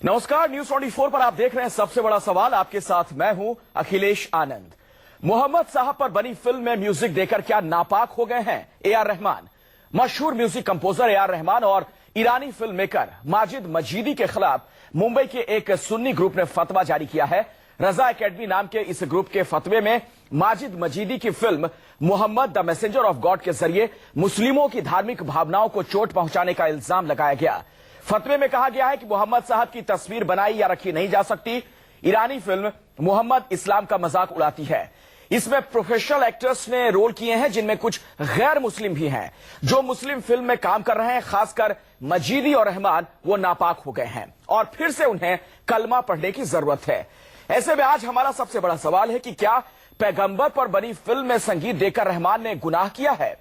नमस्कार, न्यूज 24 पर आप देख रहे हैं सबसे बड़ा सवाल। आपके साथ मैं हूं अखिलेश आनंद। मोहम्मद साहब पर बनी फिल्म में म्यूजिक देकर क्या नापाक हो गए हैं ए.आर. रहमान? मशहूर म्यूजिक कंपोजर ए.आर. रहमान और ईरानी फिल्म मेकर माजिद मजीदी के खिलाफ मुंबई के एक सुन्नी ग्रुप ने फतवा जारी किया है। रजा एकेडमी नाम के इस ग्रुप के फतवे में माजिद मजीदी की film Muhammad the messenger of God के जरिए मुस्लिमों की धार्मिक भावनाओं को चोट पहुंचाने का इल्जाम लगाया गया। फतवे में कहा गया है कि मोहम्मद साहब की तस्वीर बनाई या रखी नहीं जा सकती। ईरानी फिल्म मोहम्मद इस्लाम का मजाक उड़ाती है। इसमें प्रोफेशनल एक्टर्स ने रोल किए हैं जिनमें कुछ गैर मुस्लिम भी हैं। जो मुस्लिम फिल्म में काम कर रहे हैं, खासकर मजीदी और रहमान, वो नापाक हो गए हैं और फिर से उन्हें कलमा पढ़ने की जरूरत है। ऐसे में आज हमारा सबसे बड़ा सवाल है कि क्या पैगंबर पर बनी फिल्म में संगीत देकर रहमान ने गुनाह किया है?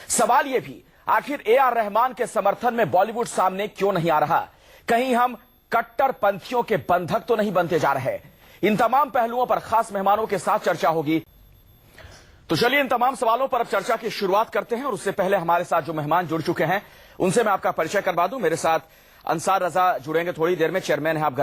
सवाल यह भी, आखिर ए.आर. रहमान के समर्थन में बॉलीवुड सामने क्यों नहीं आ रहा? कहीं हम कट्टरपंथियों के बंधक तो नहीं बनते जा रहे? इन तमाम पहलुओं पर खास मेहमानों के साथ चर्चा होगी। तो चलिए इन तमाम सवालों पर अब चर्चा की शुरुआत करते हैं और उससे पहले हमारे साथ जो मेहमान जुड़ चुके हैं उनसे मैं आपका परिचय करवा दूं। मेरे साथ अंसार रजा जुड़ेंगे थोड़ी देर में, चेयरमैन है आप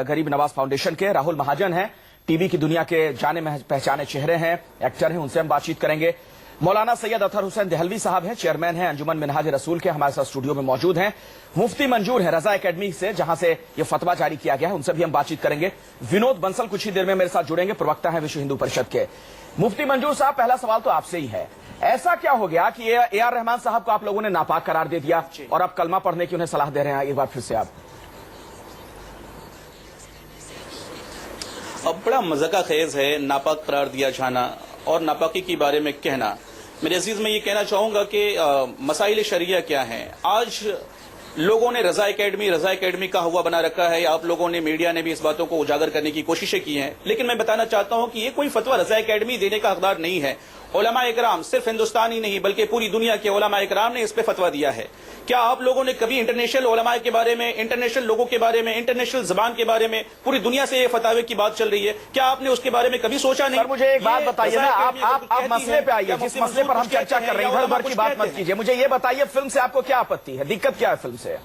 गरीब नवाज फाउंडेशन के। राहुल महाजन हैं, टीवी की दुनिया के जाने पहचाने चेहरे हैं, एक्टर हैं, उनसे हम बातचीत करेंगे। मौलाना सैयद अतहर हुसैन देहलवी साहब हैं, चेयरमैन हैं अंजुमन मिनहाज रसूल के, हमारे साथ स्टूडियो में मौजूद हैं। मुफ्ती मंजूर है रजा एकेडमी से, जहां से यह फतवा जारी किया गया है, उनसे भी हम बातचीत करेंगे। विनोद बंसल कुछ ही देर में मेरे साथ जुड़ेंगे, प्रवक्ता है विश्व हिंदू परिषद के। मुफ्ती मंजूर साहब, पहला सवाल तो आपसे ही है, ऐसा क्या हो गया कि ए.आर. रहमान साहब को आप लोगों ने नापाक करार दे दिया और अब कलमा पढ़ने की उन्हें सलाह दे रहे हैं? एक बार फिर से आप। अब बड़ा मज़ाक़ खेज है नापाक करार दिया जाना और नापाकी के बारे में कहना। मेरे अजीज में ये कहना चाहूंगा कि मसाइल शरिया क्या हैं। आज लोगों ने रजा एकेडमी का हुआ बना रखा है, या आप लोगों ने, मीडिया ने भी इस बातों को उजागर करने की कोशिशें की हैं, लेकिन मैं बताना चाहता हूं कि ये कोई फतवा रजा एकेडमी देने का हकदार नहीं है। उलमा इकराम, सिर्फ हिंदुस्तान ही नहीं बल्कि पूरी दुनिया के उलमा इकराम ने इस पे फतवा दिया है। क्या आप लोगों ने कभी इंटरनेशनल उलमा के बारे में, इंटरनेशनल लोगों के बारे में, इंटरनेशनल जबान के बारे में, पूरी दुनिया से ये फतवे की बात चल रही है, क्या आपने उसके बारे में कभी सोचा नहीं? सर मुझे एक बात बताइए ना, आप मसले पे आइए, जिस मसले पर हम चर्चा कर रहे हैं, इधर उधर की बात मत कीजिए। मुझे ये बताइए, फिल्म से आपको क्या आपत्ति है, दिक्कत क्या है फिल्म से?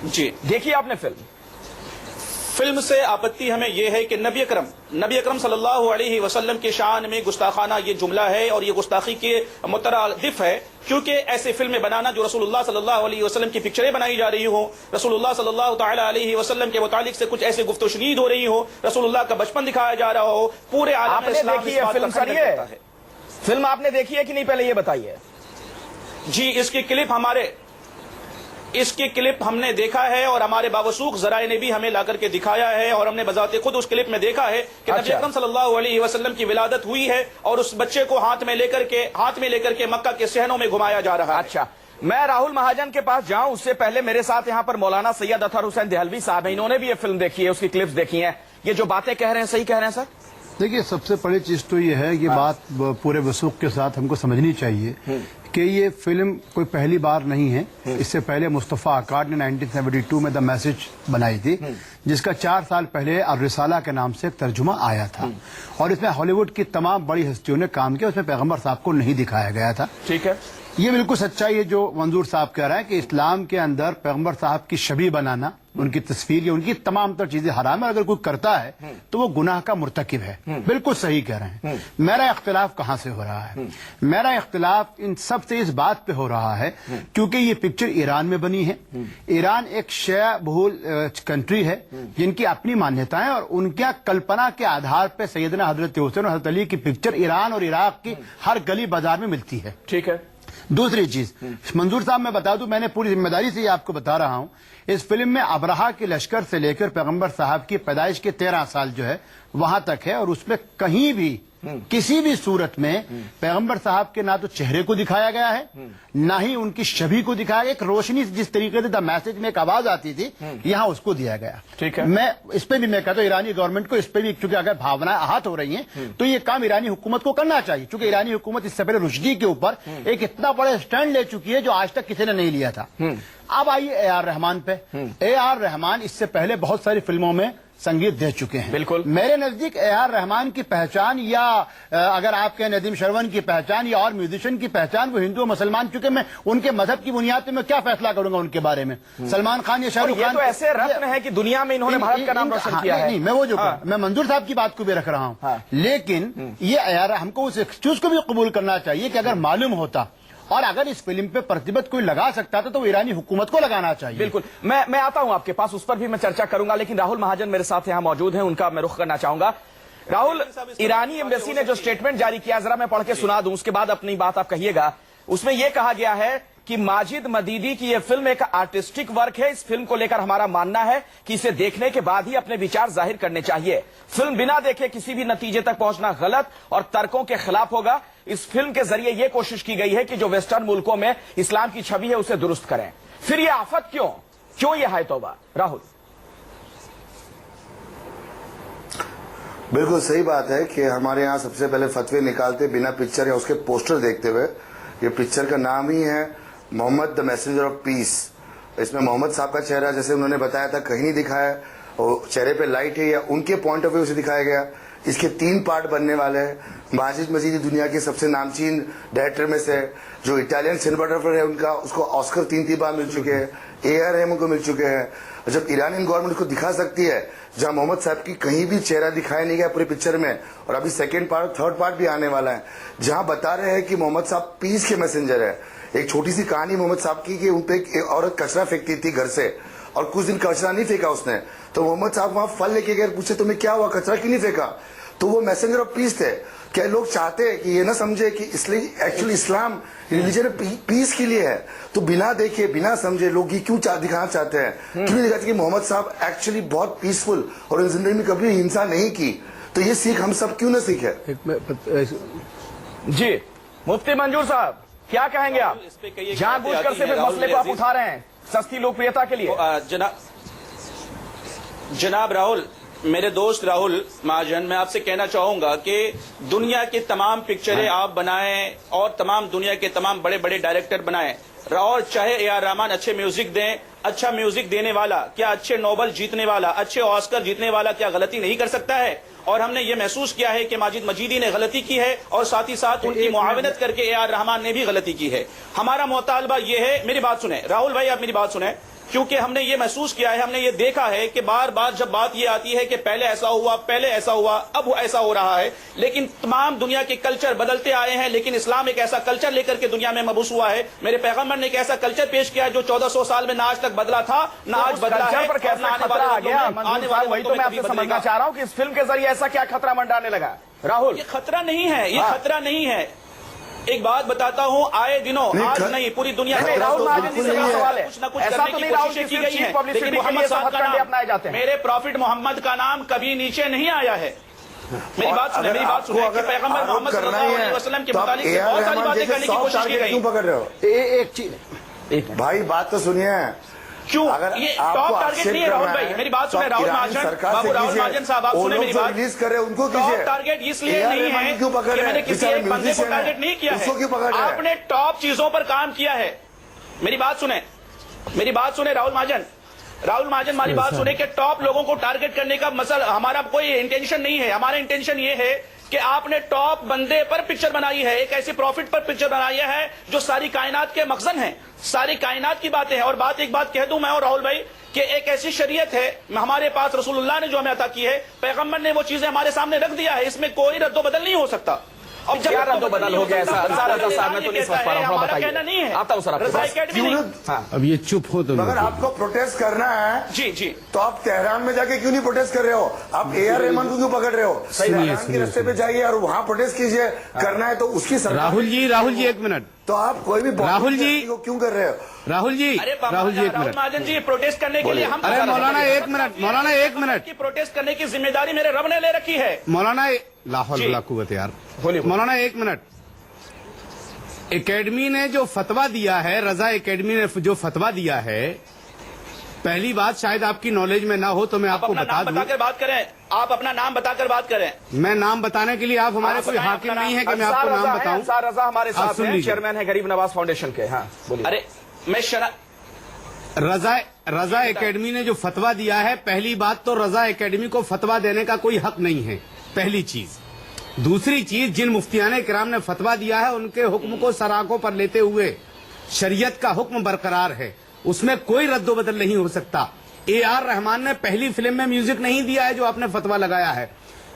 जी देखिए आपने फिल्म से आपत्ति हमें यह है कि नबी अकरम सल्लल्लाहु अलैहि वसल्लम के शान में गुस्ताखाना ये जुमला है और ये गुस्ताखी के मुतरादिफ है, क्योंकि ऐसे फिल्में बनाना जो रसूलुल्लाह सल्लल्लाहु अलैहि वसल्लम की पिक्चरें बनाई जा रही हो, रसूलुल्लाह सल्लल्लाहु तआला अलैहि वसल्लम के मुतालिक से कुछ ऐसे गुफ्तशनीद हो रही हो, रसूलुल्लाह का बचपन दिखाया जा रहा हो, पूरे आलम इस्लाम देखी है फिल्म आपने देखी है कि नहीं, पहले ये बताइए। जी, इसकी क्लिप हमने देखा है और हमारे बावसूख जराए ने भी हमें लाकर के दिखाया है और हमने बजाते खुद उस क्लिप में देखा है कि नबी अकरम सल्लल्लाहु अलैहि वसल्लम की विलादत हुई है और उस बच्चे को हाथ में लेकर के मक्का के सहनों में घुमाया जा रहा है। अच्छा, मैं राहुल महाजन के पास जाऊं उससे पहले मेरे साथ यहां पर मौलाना सैयद अतहर हुसैन देहलवी साहब हैं, इन्होंने भी ये फिल्म देखी है, उसकी क्लिप्स देखी है। ये जो बातें कह रहे हैं सही कह रहे हैं सर? देखिए, सबसे बड़ी चीज तो ये है, ये बात पूरे वसूख के साथ हमको समझनी चाहिए कि ये फिल्म कोई पहली बार नहीं है। इससे पहले मुस्तफ़ा अकाड ने 1972 में द मैसेज बनाई थी, जिसका 4 साल पहले अल रिसाला के नाम से एक तर्जुमा आया था और इसमें हॉलीवुड की तमाम बड़ी हस्तियों ने काम किया। उसमें पैगंबर साहब को नहीं दिखाया गया था। ठीक है, ये बिल्कुल सच्चाई है जो मंजूर साहब कह रहा है कि इस्लाम के अंदर पैगंबर साहब की छवि बनाना, उनकी तस्वीर या उनकी तमाम तर चीजें हराम है। अगर कोई करता है तो वो गुनाह का मुर्तकिब है। बिल्कुल सही कह रहे हैं। मेरा इख्तिलाफ कहां से हो रहा है? मेरा इख्तिलाफ इन सब से इस बात पे हो रहा है क्योंकि ये पिक्चर ईरान में बनी है। ईरान एक शिया बहुल कंट्री है जिनकी अपनी मान्यताएं और उनकी कल्पना के आधार पर सैयदना हजरत हुसैन और हजरत अली की पिक्चर ईरान और इराक की हर गली बाजार में मिलती है। ठीक है। दूसरी चीज, मंजूर साहब मैं बता दूं, मैंने पूरी जिम्मेदारी से आपको बता रहा हूं, इस फिल्म में अबरहा के लश्कर से लेकर पैगंबर साहब की पैदाइश के 13 साल जो है वहां तक है और उसमें कहीं भी किसी भी सूरत में पैगंबर साहब के ना तो चेहरे को दिखाया गया है, ना ही उनकी छवि को दिखाया गया। एक रोशनी जिस तरीके से द मैसेज में एक आवाज आती थी, यहां उसको दिया गया। ठीक है। मैं इस पे भी मैं कहता हूं ईरानी गवर्नमेंट को इस पे भी, क्योंकि अगर भावनाएं आहत हो रही हैं तो ये काम ईरानी हुकूमत को करना चाहिए, क्योंकि ईरानी हुकूमत इससे पहले रुश्दी के ऊपर एक इतना बड़ा स्टैंड ले चुकी है जो आज तक किसी ने नहीं लिया था। अब आइए ए आर रहमान पे। ए आर रहमान इससे पहले बहुत सारी फिल्मों में संगीत दे चुके हैं। बिल्कुल। मेरे नजदीक ए आर रहमान की पहचान, या अगर आप कहें नदीम श्रवण की पहचान, या और म्यूजिशियन की पहचान, वो हिंदू मुसलमान, चूंकि मैं उनके मजहब की बुनियाद पे मैं क्या फैसला करूंगा उनके बारे में। सलमान खान या शाहरुख खान तो ऐसे रत्न है कि दुनिया में इन्होंने भारत का नाम रोशन किया है। नहीं, मैं वो जो मैं मंजूर साहब की बात को भी रख रहा हूं, लेकिन ये यार हमको उस एक्सक्यूज को भी कबूल करना चाहिए कि अगर मालूम होता और अगर इस फिल्म पे प्रतिबंध कोई लगा सकता था तो वो ईरानी हुकूमत को लगाना चाहिए। बिल्कुल, मैं आता हूं आपके पास, उस पर भी मैं चर्चा करूंगा, लेकिन राहुल महाजन मेरे साथ यहां मौजूद हैं, उनका मैं रुख करना चाहूंगा। राहुल, ईरानी एम्बेसी ने जो स्टेटमेंट जारी किया, जरा मैं पढ़ के सुना दूं, उसके बाद अपनी बात आप कहिएगा। उसमें यह कहा गया है कि माजिद मदीदी की यह फिल्म एक आर्टिस्टिक वर्क है। इस फिल्म को लेकर हमारा मानना है कि इसे देखने के बाद ही अपने विचार जाहिर करने चाहिए। फिल्म बिना देखे किसी भी नतीजे तक पहुंचना गलत और तर्कों के खिलाफ होगा। इस फिल्म के जरिए यह कोशिश की गई है कि जो वेस्टर्न मुल्कों में इस्लाम की छवि है उसे दुरुस्त करें। फिर यह आफत क्यों यह है तौबा? राहुल। बिल्कुल सही बात है कि हमारे यहाँ सबसे पहले फतवे निकालते बिना पिक्चर या उसके पोस्टर देखते हुए। ये पिक्चर का नाम ही है Muhammad the messenger of peace. इसमें मोहम्मद साहब का चेहरा, जैसे उन्होंने बताया था, कहीं नहीं दिखाया, और चेहरे पे लाइट है या उनके पॉइंट ऑफ व्यू से दिखाया गया। इसके 3 पार्ट बनने वाले हैं। माजिद मजीदी दुनिया के सबसे नामचीन डायरेक्टर में से, जो इटालियन सिनेमाटोग्राफर है उनका, उसको ऑस्कर 3 बार मिल चुके हैं, AR रहमान को मिल चुके हैं। और जब ईरानियन गवर्नमेंट उसको दिखा सकती है, जहां मोहम्मद साहब की कहीं भी चेहरा दिखाया नहीं गया पूरे पिक्चर में, और अभी 2nd पार्ट 3rd पार्ट भी आने वाला है, जहां बता रहे हैं कि मोहम्मद साहब पीस के मैसेंजर है। एक छोटी सी कहानी मोहम्मद साहब की कि उन पे एक औरत कचरा फेंकती थी घर से, और कुछ दिन कचरा नहीं फेंका उसने, तो मोहम्मद साहब वहां फल लेके गए, पूछे तुम्हें क्या हुआ, कचरा क्यों नहीं फेंका? तो वो मैसेंजर ऑफ पीस थे। क्या लोग चाहते हैं कि ये ना समझे कि इसलिए एक्चुअली इस्लाम रिलीजन पीस के लिए है, तो बिना देखे बिना समझे लोग ये क्यों दिखाना चाहते हैं, क्यों दिखाते कि मोहम्मद साहब एक्चुअली बहुत पीसफुल और इन जिंदगी में कभी हिंसा नहीं की। तो ये सीख हम सब क्यों ना सीखे? जी मुफ्ती मंजूर साहब, क्या कहेंगे आप? जानबूझकर सिर्फ इस मसले को आप उठा रहे हैं सस्ती लोकप्रियता के लिए। जनाब राहुल, मेरे दोस्त राहुल महाजन, मैं आपसे कहना चाहूंगा कि दुनिया की तमाम पिक्चरें आप बनाएं और तमाम दुनिया के तमाम बड़े बड़े डायरेक्टर बनाएं, और चाहे AR रहमान अच्छे म्यूजिक दें, अच्छा म्यूजिक देने वाला क्या अच्छे नोबल जीतने वाला, अच्छे ऑस्कर जीतने वाला क्या गलती नहीं कर सकता है? और हमने ये महसूस किया है कि माजिद मजीदी ने गलती की है, और साथ ही साथ उनकी मुआवनत करके AR रहमान ने भी गलती की है। हमारा मुतालबा ये है, मेरी बात सुने राहुल भाई, आप मेरी बात सुने, क्योंकि हमने ये महसूस किया है, हमने ये देखा है कि बार बार जब बात ये आती है कि पहले ऐसा हुआ, पहले ऐसा हुआ, अब ऐसा हो रहा है, लेकिन तमाम दुनिया के कल्चर बदलते आए हैं, लेकिन इस्लाम एक ऐसा कल्चर लेकर के दुनिया में मबूस हुआ है। मेरे पैगंबर ने एक ऐसा कल्चर पेश किया जो 1400 साल में ना आज तक बदला था, ना आज बदला है, पर कैसा खतरा आ गया? वही तो मैं आपसे समझना चाह रहा हूँ कि इस फिल्म के जरिए ऐसा क्या खतरा मंडाने लगा? राहुल, ये खतरा नहीं है, ये खतरा नहीं है। एक बात बताता हूं, आए दिनों, आज नहीं पूरी दुनिया में राहुल महाजन जी से सवाल है, कुछ ना कुछ ऐसा करने तो की नहीं राहुल कोशिश की की गई है, पब्लिसिटी लेकिन के लिए मोहम्मद साहब का हथकंडे अपनाए जाते नाम, हैं। मेरे प्रॉफिट मोहम्मद का नाम कभी नीचे नहीं आया है। मेरी बात सुने, मेरी बात सुने कि पैगंबर मोहम्मद सल्लल्लाहु अलैहि वसल्लम के मुतालिक से बहुत सारी बातें करने की कोशिश की गई। क्यों पकड़ रहे हो? एक चीज भाई बात तो सुनिए। क्यों? अगर ये टॉप टारगेट नहीं है राहुल भाई, मेरी बात सुने राहुल महाजन, बाबू राहुल महाजन साहब, आप सुने मेरी बात। रिलीज करे उनको टॉप कीजिए। टारगेट इसलिए नहीं है कि मैंने किसी एक बंदे को टारगेट नहीं किया है, आपने टॉप चीजों पर काम किया है। मेरी बात सुने, मेरी बात सुने राहुल महाजन, राहुल महाजन हमारी बात सुने कि टॉप लोगों को टारगेट करने का मसला हमारा कोई इंटेंशन नहीं है। हमारा इंटेंशन ये है कि आपने टॉप बंदे पर पिक्चर बनाई है, एक ऐसी प्रॉफिट पर पिक्चर बनाई है जो सारी कायनात के मकसद है, सारी कायनात की बातें हैं। और एक बात कह दूं मैं और राहुल भाई कि एक ऐसी शरीयत है हमारे पास, रसूलुल्लाह ने जो हमें अता की है, पैगंबर ने वो चीजें हमारे सामने रख दिया है, इसमें कोई रद्दोबदल नहीं हो सकता। अब क्या रद्दोबदल हो गया? ऐसा मैं तो नहीं समझ पा रहा हूँ, कहना नहीं है। आता हूँ सर आपके। अब ये चुप हो तो अगर आपको प्रोटेस्ट करना है जी जी, तो आप तेहरान में जाके क्यों नहीं प्रोटेस्ट कर रहे हो? आप AR रहमान को क्यों पकड़ रहे हो? तेहरान के रास्ते पे जाइए और वहाँ प्रोटेस्ट कीजिए। करना है तो उसकी सरकार। राहुल जी 1 मिनट। तो आप कोई भी राहुल जी को क्यों कर रहे हो? राहुल जी 1 मिनट। महाजन जी, प्रोटेस्ट करने के लिए हम, अरे मौलाना 1 मिनट, मौलाना 1 मिनट की प्रोटेस्ट करने की जिम्मेदारी मेरे रब ने ले रखी है। मौलाना लाहौल बला कुव्वत यार, मौलाना 1 मिनट। एकेडमी ने जो फतवा दिया है, रजा एकेडमी ने जो फतवा दिया है, पहली बात शायद आपकी नॉलेज में ना हो तो मैं आपको बता दूं। बताकर बात करें, आप अपना नाम बताकर बात करें। मैं नाम बताने के लिए आप हमारे कोई हाकिम नहीं है कि मैं आपको नाम बताऊं। अंसार रजा हमारे साथ हैं, चेयरमैन है गरीब नवाज फाउंडेशन के। हाँ बोलिए। अरे मैं रजा एकेडमी ने जो फतवा दिया है, पहली बात तो रजा एकेडमी को फतवा देने का कोई हक नहीं है, पहली चीज। दूसरी चीज, जिन मुफ्तियाने किराम ने फतवा दिया है उनके हुक्म को सराखों पर लेते हुए शरीयत का हुक्म बरकरार है, उसमें कोई रद्दोबदल नहीं हो सकता। AR रहमान ने पहली फिल्म में म्यूजिक नहीं दिया है जो आपने फतवा लगाया है,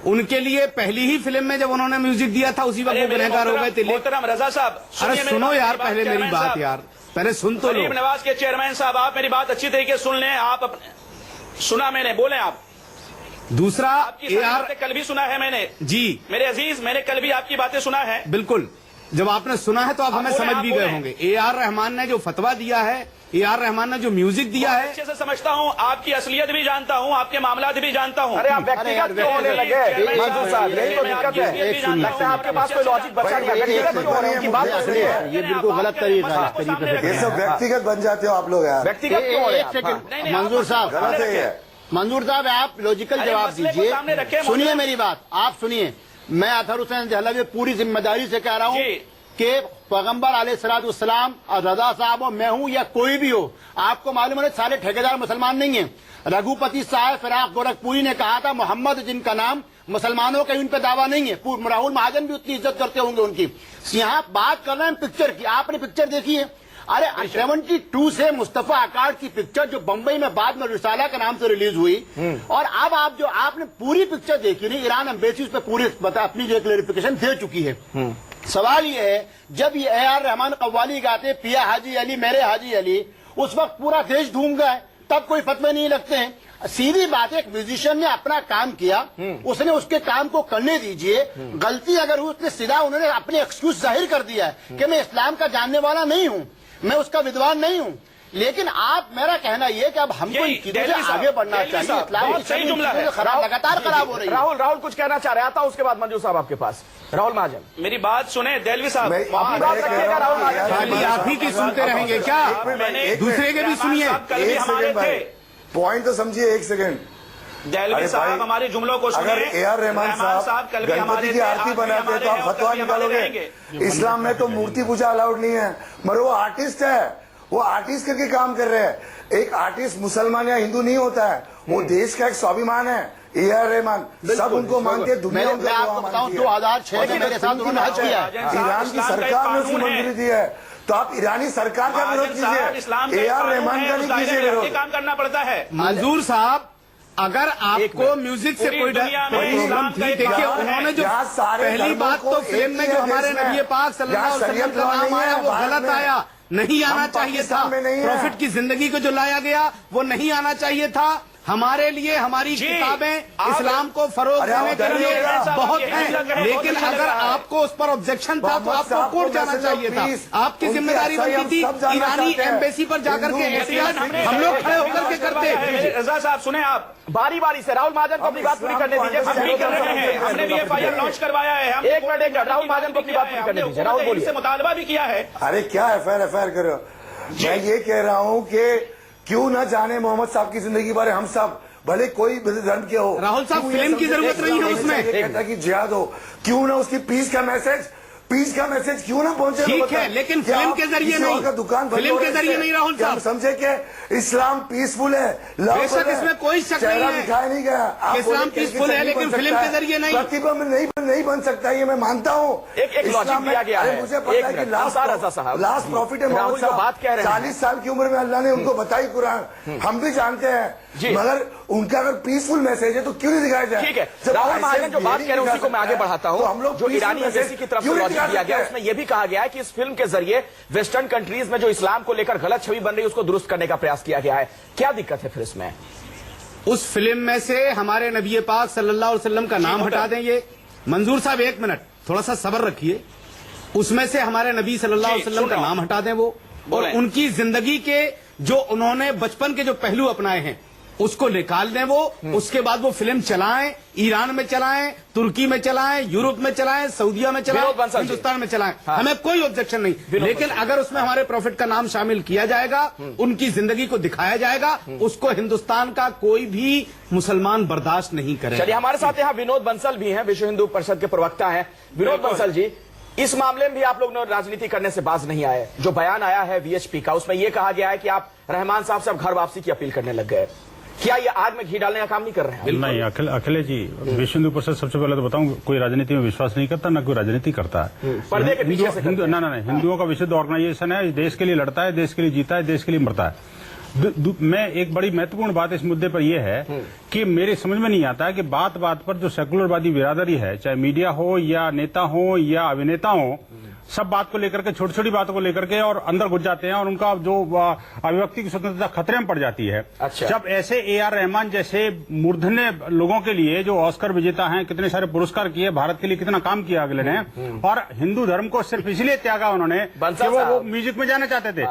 उनके लिए पहली ही फिल्म में जब उन्होंने म्यूजिक दिया था उसी वक्त वो गुनहगार हो गए थे। मोहतरम रजा साहब, अरे सुनो यार, पहले मेरी बात यार, पहले सुन तो लो। गरीब नवाज के चेयरमैन साहब, आप मेरी बात अच्छी तरीके से सुन लें। आप सुना मैंने, बोले आप। दूसरा, आपकी बातें कल भी सुना है मैंने जी मेरे अजीज, मैंने कल भी आपकी बातें सुना है। बिल्कुल, जब आपने सुना है तो आप हमें समझ भी गए होंगे। AR रहमान ने जो फतवा दिया है, AR रहमान ने जो म्यूजिक दिया है, अच्छे से समझता हूँ, आपकी असलियत भी जानता हूँ, आपके मामलात भी जानता हूँ। अरे आप व्यक्तिगत क्यों होने लगे मंजूर साहब? यही तो दिक्कत है। लगता है आपके पास कोई लॉजिक बचा नहीं है। व्यक्तिगत क्यों हो रहे हैं? उनकी बात तो सुनिए। ये बिल्कुल गलत तरीका है, इस तरीके से ये सब व्यक्तिगत बन जाते हो आप लोग यार। व्यक्तिगत क्यों हो रहे हैं? एक सेकंड, नहीं, मंजूर साहब, गलत है ये। मंजूर साहब, आप लॉजिकल अरे जवाब मसले को दीजिए। सामने रखें, सुनिए मसले- मेरी बात, आप सुनिए। मैं अतहर हुसैन दहलवी पूरी जिम्मेदारी से कह रहा हूँ जी। कि पैगम्बर अलैहिस्सलाम और रजा साहब हो, मैं हूँ या कोई भी हो, आपको मालूम है सारे ठेकेदार मुसलमान नहीं है। रघुपति साहब फिराक गोरखपुरी ने कहा था मोहम्मद जिनका नाम, मुसलमानों का उन पर दावा नहीं है। राहुल महाजन भी उतनी इज्जत करते होंगे उनकी। यहाँ बात कर रहे हैं पिक्चर की, आपने पिक्चर देखी है? अरे 72 से मुस्तफा अकाड़ की पिक्चर जो बंबई में बाद में रिसाला के नाम से रिलीज हुई, और अब आप जो आपने पूरी पिक्चर देखी नहीं, ईरान एम्बेसी उस पर पूरी अपनी जो क्लेरिफिकेशन दे चुकी है। सवाल ये है, जब ये AR रहमान कव्वाली गाते पिया हाजी अली मेरे हाजी अली, उस वक्त पूरा देश धूम गया, तब कोई फतवे नहीं लगते हैं। सीधी बात है, एक म्यूजिशियन ने अपना काम किया, उसने उसके काम को करने दीजिए। गलती अगर हुई, उसने सीधा उन्होंने अपने एक्सक्यूज जाहिर कर दिया है कि मैं इस्लाम का जानने वाला नहीं हूँ, मैं उसका विद्वान नहीं हूँ। लेकिन आप, मेरा कहना यह कि अब हमको इन चीजों से आगे बढ़ना चाहिए। इस्लाम की सही जुमला है। लगातार खराब हो रही है। राहुल कुछ कहना चाह रहे, आता उसके बाद मंजूर साहब आपके पास। राहुल महाजन, मेरी बात सुने देलवी साहब। अपनी बात रखिएगा राहुल महाजन। खाली आप ही की सुनते रहेंगे क्या? दूसरे के भी सुनिए। कल भी हमारे थे। पॉइंट तो समझिए, एक सेकेंड। देलवी अरे साहब, भाई, हमारे जुमलों को सुनिए। अगर AR रहमान साहब कल भी हमारे गणपति की आरती बनाते तो आप फतवा निकालोगे? इस्लाम में तो मूर्ति पूजा अलाउड नहीं है, मगर वो आर्टिस्ट है, वो आर्टिस्ट करके काम कर रहे हैं। एक आर्टिस्ट मुसलमान या हिंदू नहीं होता है, वो देश का एक स्वाभिमान है। AR रहमान सब उनको मानते हैं, दुनिया उनको मैं आपको बताऊं, 2006 में मेरे साथ उन्होंने हज किया है। ईरान की सरकार ने उसकी मंजूरी दी है, तो आप ईरानी सरकार का विरोध कीजिए, AR रहमान का नहीं कीजिए विरोध। काम करना पड़ता है। मंजूर साहब, अगर आपको म्यूजिक से कोई प्रॉब्लम थी, देखिए उन्होंने जो पहली बात तो फिल्म में जो हमारे नबी पाक सल्लल्लाहु अलैहि वसल्लम का नाम आया वो गलत आया, नहीं आना चाहिए था। प्रॉफिट की जिंदगी को जो लाया गया वो नहीं आना चाहिए था। हमारे लिए हमारी किताबें इस्लाम को फरोग देने के लिए बहुत हैं, लेकिन अगर आपको उस पर ऑब्जेक्शन था तो आपको कोर्ट जाना चाहिए था। आपकी जिम्मेदारी बनती थी ईरानी एम्बेसी पर जाकर के एहतियात हम लोग खड़े होकर के करते। रजा साहब सुने, आप बारी बारी से राहुल महाजन को अपनी बात पूरी करने दीजिए। हम भी कर रहे हैं, हमने भी FIR लॉन्च करवाया है। हम एक मिनट राहुल महाजन को अपनी बात पूरी करने दीजिए। राहुल बोलिए। से मुतालबा भी किया है। अरे क्या FIR करो? मैं ये कह रहा हूँ कि क्यों ना जाने मोहम्मद साहब की जिंदगी के बारे हम सब, भले कोई धर्म के हो। राहुल साहब, फिल्म की जरूरत नहीं है उसमें। कहता कि जिहाद हो, क्यों ना उसकी पीस का मैसेज क्यों ना पहुंचे? ठीक है, लेकिन फिल्म के जरिए नहीं, का दुकान फिल्म के जरिए नहीं। राहुल साहब, समझे कि इस्लाम पीसफुल है, बेशक इसमें कोई शक नहीं है, दिखाया नहीं गया। इस्लाम पीसफुल है, लेकिन फिल्म के जरिए नहीं। प्रतिबंध नहीं बन सकता, ये मैं मानता हूँ। एक लॉजिक दिया गया है। मुझे पता है कि लास्ट प्रॉफिट है मोहम्मद साहब, 40 साल की उम्र में अल्लाह ने उनको बताई कुरान, हम भी जानते हैं, मगर उनका अगर पीसफुल मैसेज है तो क्यों नहीं दिखाया जाए? ठीक है, राहुल महाजन जो बात कह रहे हैं उसी को मैं आगे बढ़ाता हूं। तो हम लोग जो ईरानी एम्बेसी की तरफ से लॉजिक दिया गया, उसमें यह भी कहा गया है कि इस फिल्म के जरिए वेस्टर्न कंट्रीज में जो इस्लाम को लेकर गलत छवि बन रही है उसको दुरुस्त करने का प्रयास किया गया है। क्या दिक्कत है फिर इसमें? उस फिल्म में से हमारे नबी पाक सल्लल्लाहु अलैहि वसल्लम का नाम हटा दें। ये मंजूर साहब, एक मिनट, थोड़ा सा सब्र रखिए। उसमें से हमारे नबी सल्लल्लाहु अलैहि वसल्लम का नाम हटा दें वो, और उनकी जिंदगी के जो उन्होंने बचपन के जो पहलू अपनाए हैं उसको निकाल दें वो। उसके बाद वो फिल्म चलाएं, ईरान में चलाएं, तुर्की में चलाएं, यूरोप में चलाएं, सऊदीया में चलाएं, हिंदुस्तान में चलाएं। हमें कोई ऑब्जेक्शन नहीं, लेकिन अगर उसमें हमारे प्रॉफिट का नाम शामिल किया जाएगा, उनकी जिंदगी को दिखाया जाएगा, उसको हिंदुस्तान का कोई भी मुसलमान बर्दाश्त नहीं करेगा। चलिए, हमारे साथ यहाँ विनोद बंसल भी हैं, विश्व हिंदू परिषद के प्रवक्ता हैं। विनोद बंसल जी, इस मामले में भी आप लोग राजनीति करने से बाज नहीं आए। जो बयान आया है वीएचपी का, उसमें यह कहा गया है कि आप रहमान साहब से अब घर वापसी की अपील करने लग गए। क्या ये आग में घी डालने का काम नहीं कर रहे हैं? नहीं, अखिलेश जी, विश्व हिंदू परिषद सबसे पहले तो बताऊं, कोई राजनीति में विश्वास नहीं करता, ना कोई राजनीति करता है। पर्दे के पीछे से हिंदुओं का विशुद्ध ऑर्गेनाइजेशन है, देश के लिए लड़ता है, देश के लिए जीता है, देश के लिए मरता है। मैं एक बड़ी महत्वपूर्ण बात इस मुद्दे पर यह है कि मेरे समझ में नहीं आता है कि बात बात पर जो सेकुलरवादी बिरादरी है, चाहे मीडिया हो या नेता हो या अभिनेता हो, सब बात को लेकर के, छोटी छोटी बातों को लेकर के और अंदर घुस जाते हैं और उनका जो अभिव्यक्ति की स्वतंत्रता खतरे में पड़ जाती है। अच्छा। जब ऐसे ए.आर. रहमान जैसे मूर्धन्य लोगों के लिए, जो ऑस्कर विजेता हैं, कितने सारे पुरस्कार किए, भारत के लिए कितना काम किया अगले ने, और हिंदू धर्म को सिर्फ इसलिए त्यागा उन्होंने कि वो म्यूजिक में जाना चाहते थे।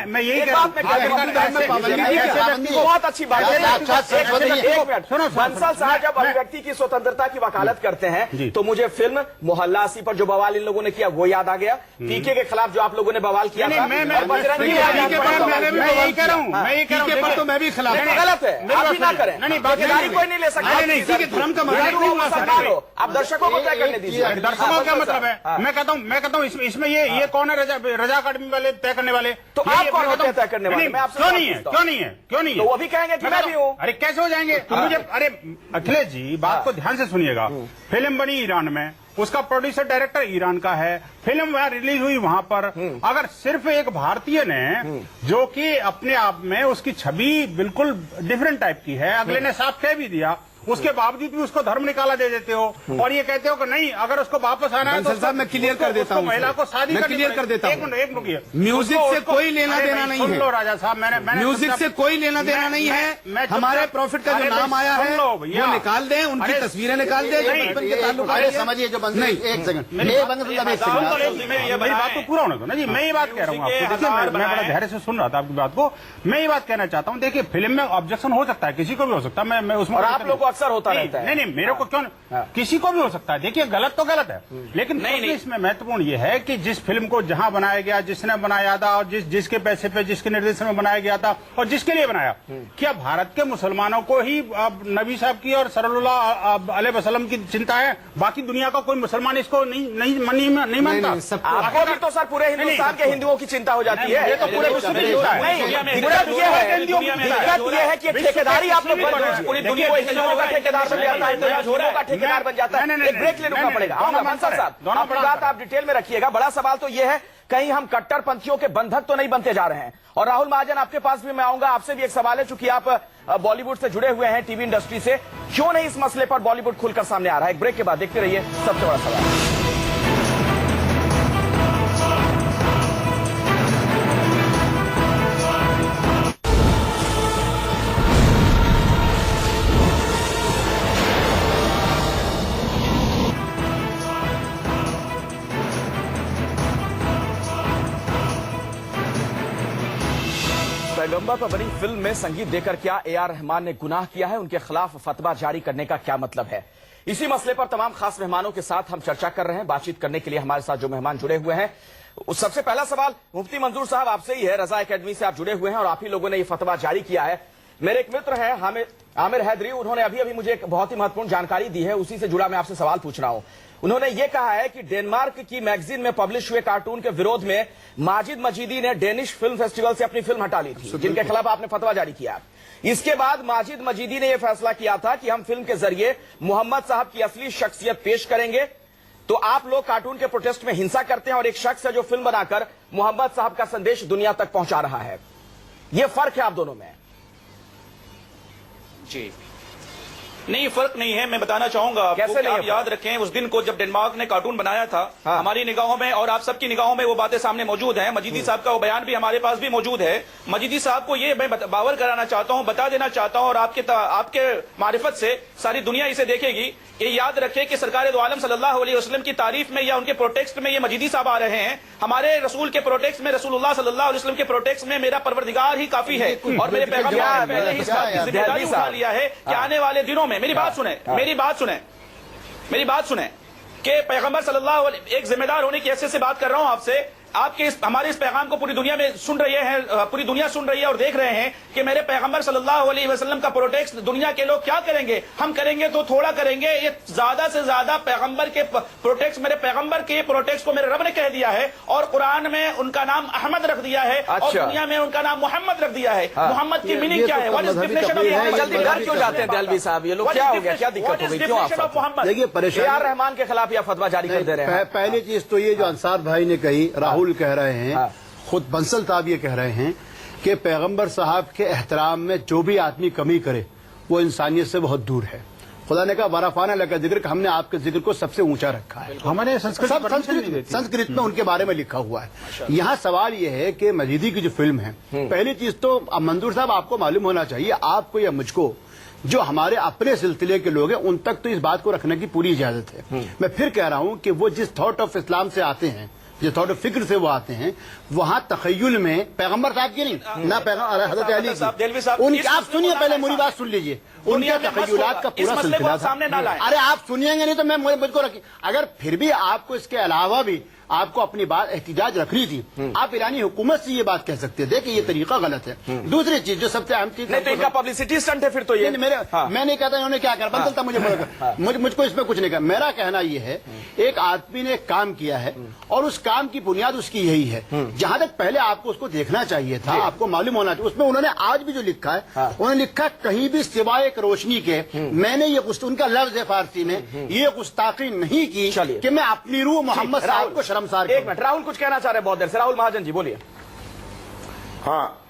मैं यही कह रहा हूँ, बहुत अच्छी बात है। बंसल साहब जब अभिव्यक्ति की स्वतंत्रता की वकालत करते हैं तो मुझे फिल्म मोहल्ला अस्सी पर जो बवाल इन लोगों ने किया वो याद आ गया। पीके के खिलाफ जो आप लोगों ने बवाल किया था, मैं कह रहा हूँ, तो मैं भी खिलाफ, गलत है, आप भी ना करें। ठेकेदारी कोई नहीं ले सकता। धर्म का मजाक आप दर्शकों को तय करने दीजिए। दर्शकों का क्या मतलब है? मैं कहता हूँ इसमें ये कौन है रजा अकादमी वाले तय करने वाले? तो आप कौन होते हैं तय करने वाले? मैं आपसे क्यों नहीं है? तो वो भी कहेंगे कि मैं भी हूँ। अरे कैसे हो जाएंगे? तो मुझे, अरे अखिलेश जी, बात को ध्यान से सुनिएगा। फिल्म बनी ईरान में, उसका प्रोड्यूसर डायरेक्टर ईरान का है, फिल्म वहां रिलीज हुई वहां पर। अगर सिर्फ एक भारतीय ने, जो कि अपने आप में उसकी छवि बिल्कुल डिफरेंट टाइप की है, अगले ने साफ कह भी दिया, उसके बावजूद भी उसको धर्म निकाला दे देते हो और ये कहते हो कि नहीं, अगर उसको वापस आना है तो साहब मैं क्लियर कर देता हूँ, महिला को शादी क्लियर कर देता हूँ। एक रुकिए, म्यूजिक से कोई लेना देना नहीं है। लो राजा साहब, मैंने म्यूजिक से कोई लेना देना नहीं है। हमारे प्रॉफिट का जो नाम आया है वो निकाल दें, उनकी तस्वीरें निकाल दें। समझिए जो बंद, एक सेकंड, मेरी बात तो पूरा होने दो ना जी। मैं ये बात कह रहा हूँ आपको, देखिए मैं बड़ा धैर्य से सुन रहा था आपकी बात को। मैं ये बात कहना चाहता हूँ, देखिए फिल्म में ऑब्जेक्शन हो सकता है, किसी को भी हो सकता है। मैं उसमें, और आप लोग को अक्सर होता रहता है। नहीं, मेरे को क्यों, किसी को भी हो सकता है। देखिए गलत तो गलत है, लेकिन इसमें महत्वपूर्ण ये है कि जिस फिल्म को जहां बनाया गया, जिसने बनाया था और जिसके पैसे पे, जिसके निर्देशन में बनाया गया था और जिसके लिए बनाया, क्या भारत के मुसलमानों को ही नबी साहब की और सल्लल्लाहु अलैहि वसल्लम की चिंता है? बाकी दुनिया का कोई मुसलमान इसको नहीं मानता। आपको भी तो सर पूरे हिंदुस्तान के हिंदुओं की चिंता हो जाती है। ये तो पूरे विश्व की चिंता है। दिक्कत ये है कि ठेकेदारी आप लोग पूरी दुनिया का ठेकेदार बन जाता है, का ठेकेदार बन जाता है। एक ब्रेक ले रुकना पड़ेगा। बंसल साहब, अपनी बात आप डिटेल में रखिएगा। बड़ा सवाल तो यह है, कहीं हम कट्टरपंथियों के बंधक तो नहीं बनते जा रहे हैं? और राहुल महाजन, आपके पास भी मैं आऊंगा, आपसे भी एक सवाल है, चूंकि आप बॉलीवुड से जुड़े हुए हैं, टीवी इंडस्ट्री से, क्यों नहीं इस मसले पर बॉलीवुड खुलकर सामने आ रहा है? एक ब्रेक के बाद देखते रहिए सबसे बड़ा सवाल। पैगंबर पर बनी फिल्म में संगीत देकर क्या ए.आर. रहमान ने गुनाह किया है? उनके खिलाफ फतवा जारी करने का क्या मतलब है? इसी मसले पर तमाम खास मेहमानों के साथ हम चर्चा कर रहे हैं। बातचीत करने के लिए हमारे साथ जो मेहमान जुड़े हुए हैं, सबसे पहला सवाल मुफ्ती मंजूर साहब आपसे ही है। रजा एकेडमी से आप जुड़े हुए हैं और आप ही लोगों ने ये फतवा जारी किया है। मेरे एक मित्र हैं आमिर हैदरी, उन्होंने अभी मुझे एक बहुत ही महत्वपूर्ण जानकारी दी है, उसी से जुड़ा मैं आपसे सवाल पूछ रहा हूं। उन्होंने ये कहा है कि डेनमार्क की मैगजीन में पब्लिश हुए कार्टून के विरोध में माजिद मजीदी ने डेनिश फिल्म फेस्टिवल से अपनी फिल्म हटा ली थी, जिनके खिलाफ आपने फतवा जारी किया। इसके बाद माजिद मजीदी ने यह फैसला किया था कि हम फिल्म के जरिए मोहम्मद साहब की असली शख्सियत पेश करेंगे। तो आप लोग कार्टून के प्रोटेस्ट में हिंसा करते हैं और एक शख्स है जो फिल्म बनाकर मोहम्मद साहब का संदेश दुनिया तक पहुंचा रहा है। यह फर्क है आप दोनों में? जी नहीं, फर्क नहीं है। मैं बताना चाहूंगा आपको कि आप याद रखें, उस दिन को जब डेनमार्क ने कार्टून बनाया था, हमारी निगाहों में और आप सबकी निगाहों में वो बातें सामने मौजूद हैं। मजीदी साहब का वो बयान भी हमारे पास भी मौजूद है। मजीदी साहब को ये मैं बावर कराना चाहता हूं, बता देना चाहता हूं, और आपके मारिफत से सारी दुनिया इसे देखेगी। ये याद रखें कि सरकार दो आलम सल्लल्लाहु अलैहि वसल्लम की तारीफ में या उनके प्रोटेक्स्ट में ये मजीदी साहब आ रहे हैं। हमारे रसूल के प्रोटेक्स्ट में, रसूलुल्लाह सल्लल्लाहु अलैहि वसल्लम के प्रोटेक्स्ट में मेरा परवरदिगार ही काफी है और मेरे पैगंबर ने पहले ही इस बात की जिम्मेदारी उठा लिया है कि आने वाले दिनों में, मेरी बात सुने कि पैगंबर सल्लल्लाहु अलैहि, एक जिम्मेदार होने की हैसियत से बात कर रहा हूं आपसे, आपके हमारे इस पैगाम को पूरी दुनिया में सुन रही है, पूरी दुनिया सुन रही है और देख रहे हैं कि मेरे पैगंबर सल्लल्लाहु अलैहि वसल्लम का प्रोटेक्ट दुनिया के लोग क्या करेंगे? हम करेंगे तो थोड़ा करेंगे, ये ज्यादा से ज्यादा पैगंबर के प्रोटेक्ट, मेरे पैगंबर के प्रोटेक्ट को मेरे रब ने कह दिया है और कुरान में उनका नाम अहमद रख दिया है और दुनिया में उनका नाम मोहम्मद रख दिया है। मोहम्मद की मीनिंग क्या है? जल्दी घर क्यों जाते हैं दहलवी साहब? ये लोग क्या हो गया, क्या दिक्कत हो गई, क्यों आप देखिए परेशान ए आर रहमान के खिलाफ यह फतवा जारी कर दे रहे हैं? पहली चीज तो ये जो अंसार भाई ने कही, राहुल कह रहे हैं, खुद बंसल साहब ये कह रहे हैं कि पैगंबर साहब के एहतराम में जो भी आदमी कमी करे वो इंसानियत से बहुत दूर है। खुदा ने कहा वराफाना लगा जिक्र, हमने आपके जिक्र को सबसे ऊंचा रखा है। हमारे संस्कृत में उनके बारे में लिखा हुआ है। यहाँ सवाल यह है कि मजीदी की जो फिल्म है, पहली चीज तो मंजूर साहब आपको मालूम होना चाहिए, आपको या मुझको, जो हमारे अपने सिलसिले के लोग हैं उन तक तो इस बात को रखने की पूरी इजाजत है। मैं फिर कह रहा हूं कि वो जिस थॉट ऑफ इस्लाम से आते हैं, जिस थॉट ऑफ फिक्र से वो आते हैं, वहां तखय्युल में पैगंबर साहब की नहीं ना हजरत अली की, उनकी आप सुनिए, पहले मेरी बात सुन लीजिए, उनके तखय्युलात का पूरा सिलसिला था। अरे आप सुनिएंगे नहीं तो मैं मुझको रखिए, अगर फिर भी आपको इसके अलावा भी आपको अपनी बात एहतिजाज रखनी थी, आप ईरानी हुकूमत से ये बात कह सकते हैं। देखिए ये तरीका गलत है। दूसरी चीज जो सबसे अहम चीज, नहीं तो इनका पब्लिसिटी स्टंट है फिर तो ये। मैं नहीं कहता इन्होंने क्या कर बदलता, मुझको इसमें कुछ नहीं कहा। मेरा कहना यह है, एक आदमी ने काम किया है और उस काम की बुनियाद उसकी यही है। जहां तक पहले आपको उसको देखना चाहिए था, आपको मालूम होना चाहिए। उसमें उन्होंने आज भी जो लिखा है, उन्होंने लिखा कहीं भी सिवाय एक रोशनी के मैंने ये उनका लफ्ज है फारसी में, ये गुस्ताखी नहीं की कि मैं अपनी रूह मोहम्मद साहब को शर्मसार। एक मिनट, राहुल कुछ कहना चाह रहे हैं बहुत देर से। राहुल महाजन जी बोलिए। हाँ,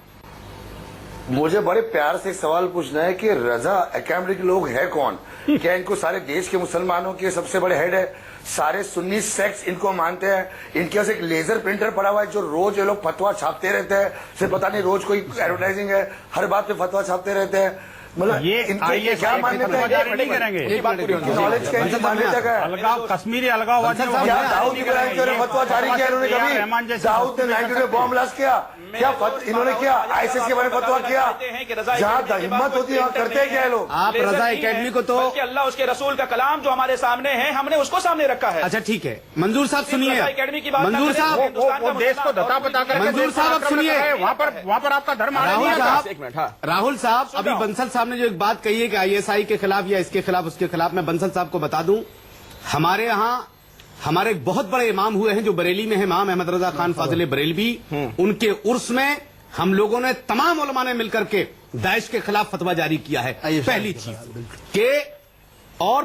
मुझे बड़े प्यार से एक सवाल पूछना है कि रजा अकेडमी के लोग है कौन? क्या इनको सारे देश के मुसलमानों के सबसे बड़े हेड है? सारे सुन्नी सेक्स इनको मानते हैं? इनके पास एक लेजर प्रिंटर पड़ा हुआ है जो रोज ये लोग फतवा छापते रहते हैं, सिर्फ पता नहीं रोज कोई एडवर्टाइजिंग है, हर बात पे फतवा छापते रहते हैं। मतलब ये इनके क्या मान्यता है? नहीं करेंगे, नॉलेज का इनकी मान्यता क्या है? अलगाव, कश्मीरी अलगाव, क्या दाऊद इब्राहिम ने फतवा जारी किया? इन्होंने कभी दाऊद ने 92 में बॉम्ब ब्लास्ट किया? क्या इन्होंने किया? आईएसआईएस के बारे में फतवा किया? जहाँ हिम्मत होती है वहाँ करते हैं क्या लोग? आप रजा एकेडमी को तो अल्लाह उसके रसूल का कलाम जो हमारे सामने है, हमने उसको सामने रखा है। अच्छा ठीक है, मंजूर साहब सुनिए, एकेडमी की बात, मंजूर साहब वो देश को दता पता करके, मंजूर साहब आप सुनिए, वहाँ पर आपका धर्म एक मिनट। हाँ, राहुल साहब, अभी बंसल साहब ने जो एक बात कही है कि आईएसआई के खिलाफ या इसके खिलाफ उसके खिलाफ, मैं बंसल साहब को बता दूं, हमारे यहाँ हमारे एक बहुत बड़े इमाम हुए हैं जो बरेली में है, इमाम अहमद रजा खान फाजिल बरेलवी। उनके उर्स में हम लोगों ने, तमाम उलमा ने मिलकर के दाइश के खिलाफ फतवा जारी किया है, पहली चीज के, और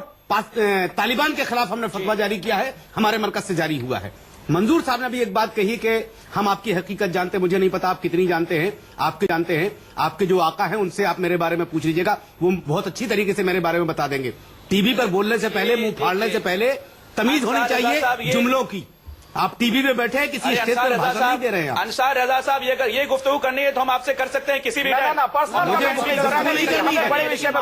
तालिबान के खिलाफ हमने फतवा जारी किया है, हमारे मरकज से जारी हुआ है। मंजूर साहब ने भी एक बात कही कि हम आपकी हकीकत जानते हैं, मुझे नहीं पता आप कितनी जानते हैं, आपके जानते हैं, आपके जो आका हैं उनसे आप मेरे बारे में पूछ लीजिएगा, वो बहुत अच्छी तरीके से मेरे बारे में बता देंगे। टीवी पर बोलने से पहले, मुंह फाड़ने से पहले तमीज होनी चाहिए जुमलों की। आप टीवी पे बैठे हैं, किसी स्टेज पर भाषण नहीं दे रहे हैं। अंसार रजा साहब, ये गुफ्तगू करनी है तो हम आपसे कर सकते हैं किसी भी टाइम।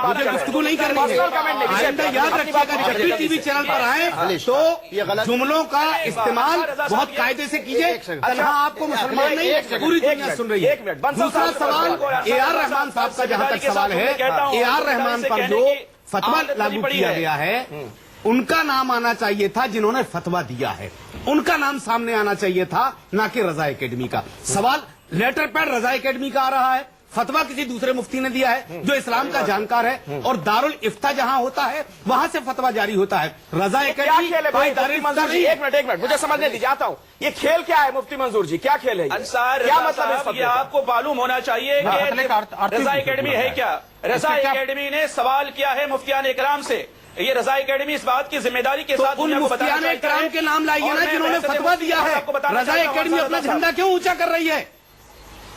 मुझे गुफ्तगू नहीं करनी है। आइंदा याद रखिएगा, जब भी टीवी चैनल पर आए तो जुमलों का इस्तेमाल बहुत कायदे से कीजिए। तन्हा आपको मुसलमान नहीं, पूरी दुनिया सुन रही है। दूसरा सवाल ए आर रहमान साहब का, जहां तक सवाल है, ए आर रहमान पर जो फतवा लागू किया गया है, उनका नाम आना चाहिए था जिन्होंने फतवा दिया है, उनका नाम सामने आना चाहिए था, ना कि रजा एकेडमी का। सवाल लेटर पैड रजा एकेडमी का आ रहा है, फतवा किसी दूसरे मुफ्ती ने दिया है जो इस्लाम का जानकार है, और दारुल इफ्ता जहां होता है वहां से फतवा जारी होता है। रजा एकेडमी एक मिनट मुझे समझने दीजिए, आता हूं। ये खेल क्या है मुफ्ती मंजूर जी, क्या खेल है? अंसार क्या मतलब? ये आपको मालूम होना चाहिए कि रजा एकेडमी है क्या। रजा एकेडमी ने सवाल किया है मुफ्तियान इकराम से। ये रजा एकेडमी इस बात की जिम्मेदारी के साथ उन मुफ्तियान इकराम के नाम लाइए ना जिन्होंने फतवा दिया है। रजा एकेडमी अपना झंडा क्यों ऊंचा कर रही है?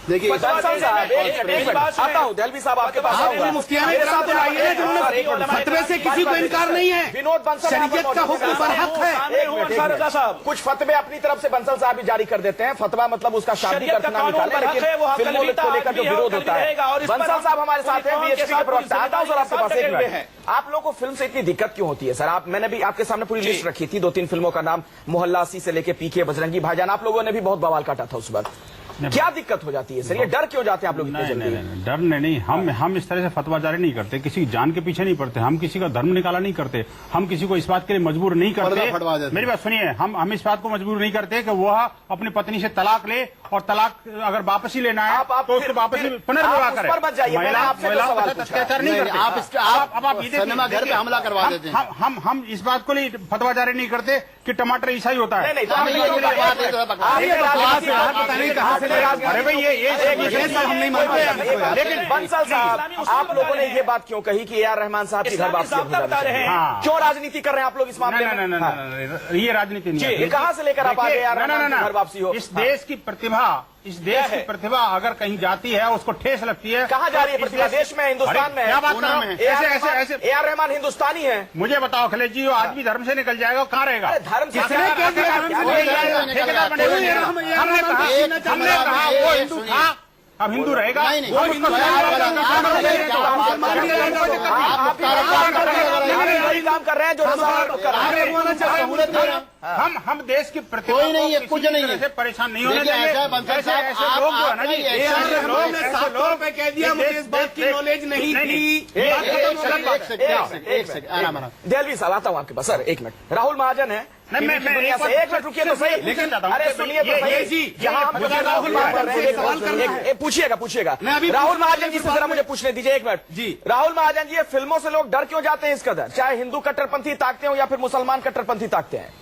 देखिए आता हूं दहलवी साहब आपके पास आऊंगा। मुफ्तियान इकराम को लाइए ना जिन्होंने फतवे से किसी को इनकार नहीं है, विनोद बंसल शरीयत का हुक्म बरहक है। कुछ फतवे अपनी तरफ से बंसल साहब भी जारी कर देते हैं। फतवा मतलब उसका शादी का नाम निकालना, लेकिन फिल्मों को लेकर जो विरोध होता है। बंसल साहब हमारे साथ हैं, बीएचपी के प्रवक्ता। आता हूं सर आपके पास, एक मिनट। आप लोगों को फिल्म से इतनी दिक्कत क्यों होती है सर? आप, मैंने भी आपके सामने पूरी लिस्ट रखी थी, 2-3 फिल्मों का नाम, मोहल्ला 80 से लेके पीके, बजरंगी भाईजान, आप लोगों ने भी बहुत बवाल काटा था उस वक्त। क्या दिक्कत हो जाती है सर? ये डर क्यों जाते हैं आप लोग इतने जल्दी? नहीं, डर नहीं, हम इस तरह से फतवा जारी नहीं करते, किसी की जान के पीछे नहीं पड़ते, हम किसी का धर्म निकाला नहीं करते, हम किसी को इस बात के लिए मजबूर नहीं करते। मेरी बात सुनिए, हम इस बात को मजबूर नहीं करते कि वह अपनी पत्नी से तलाक ले, और तलाक अगर वापसी लेना है तो उसको वापसी पुनर्विवाह करें। अत्याचार नहीं करते। आप सिनेमा घर पे हमला करवा देते हैं। हम इस बात को लिए फतवा जारी नहीं करते कि टमाटर ईसाई होता है। अरे भाई ये हम नहीं मानते। लेकिन बंसल साहब, आप लोगों ने ये बात क्यों कही कि ए.आर. रहमान साहब की घर वापसी बता रहे हैं? क्यों राजनीति कर रहे हैं आप लोग इस मामले में? नहीं, ये राजनीति नहीं है। कहाँ से लेकर आप आगे ए.आर. रहमान की घर वापसी हो? इस देश की प्रतिभा अगर कहीं जाती है उसको ठेस लगती है। कहाँ जा रही है प्रतिभा? देश में, हिंदुस्तान में? क्या बात कर रहे हैं? ऐसे ए.आर. रहमान हिंदुस्तानी है। मुझे बताओ अखिलेश जी, वो आदमी धर्म से निकल जाएगा, कहाँ रहेगा? धर्म हमने कहा वो हिंदू था, अब हिंदू रहेगा। काम कर रहे हैं जो हम देश की प्रतिभा कोई नहीं है, कुछ नहीं है, परेशान नहीं होने देंगे। ऐसे लोग जो है ना जी, ऐसे लोग पे कह दिया मुझे इस बात की नॉलेज नहीं थी। देहलवी साहब, आता हूँ आपके पास। सर एक मिनट, राहुल महाजन है। नहीं, मैं एक मिनट रुकिए तो सही। लेकिन अरे सुनिए तो सही, जहाँ हम राहुल बात कर रहे हैं, पूछिएगा। राहुल महाजन जी से जरा मुझे पूछने दीजिए एक मिनट जी। राहुल महाजन जी, ये फिल्मों से लोग डर क्यों जाते हैं इस कदर? चाहे हिंदू कट्टरपंथी ताकते हो या फिर मुसलमान कट्टरपंथी ताकते हैं?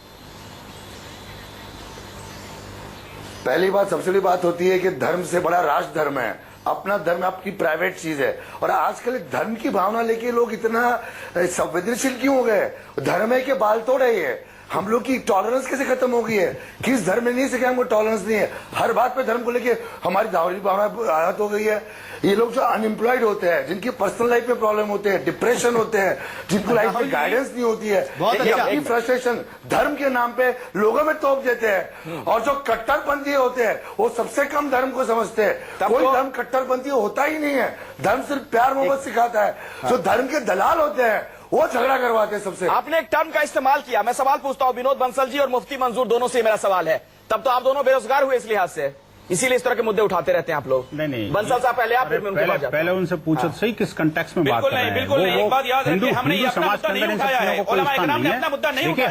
पहली बात, सबसे बड़ी बात होती है कि धर्म से बड़ा राष्ट्र धर्म है। अपना धर्म आपकी प्राइवेट चीज है, और आजकल धर्म की भावना लेके लोग इतना संवेदनशील क्यों हो गए? धर्म है कि बाल तोड़ रही है। हम लोग की टॉलरेंस कैसे खत्म हो गई है? किस धर्म में नहीं सके हमको टॉलरेंस नहीं है? हर बात पे धर्म को लेके हमारी धार्मिक भावना आदत हो गई है। ये लोग जो अनएम्प्लॉयड होते हैं, जिनकी पर्सनल लाइफ में प्रॉब्लम होते हैं, डिप्रेशन होते हैं, जिनको लाइफ में गाइडेंस नहीं होती है, अपनी फ्रस्ट्रेशन धर्म के नाम पे लोगों में तोप देते हैं। और जो कट्टरपंथी होते हैं वो सबसे कम धर्म को समझते हैं। कोई धर्म कट्टरपंथी होता ही नहीं है। धर्म सिर्फ प्यार मोहब्बत सिखाता है। जो धर्म के दलाल होते हैं वो झगड़ा करवाते हैं सबसे। आपने एक टर्म का इस्तेमाल किया, मैं सवाल पूछता हूं विनोद बंसल जी और मुफ्ती मंजूर दोनों से मेरा सवाल है। तब तो आप दोनों बेरोजगार हुए इस लिहाज से, इसीलिए इस तरह के मुद्दे उठाते रहते हैं आप लोग। नहीं, बंसल साहब पहले आप, फिर मैं उनके पास जाता हूं। पहले उनसे पूछो सही किस कंटेक्स्ट में बात कर रहे हैं। बिल्कुल नहीं, एक बात याद रखिए, हमने ये समाज के अंदर इन सब चीजों को कोई स्थान नहीं है। अपना मुद्दा नहीं देखिए,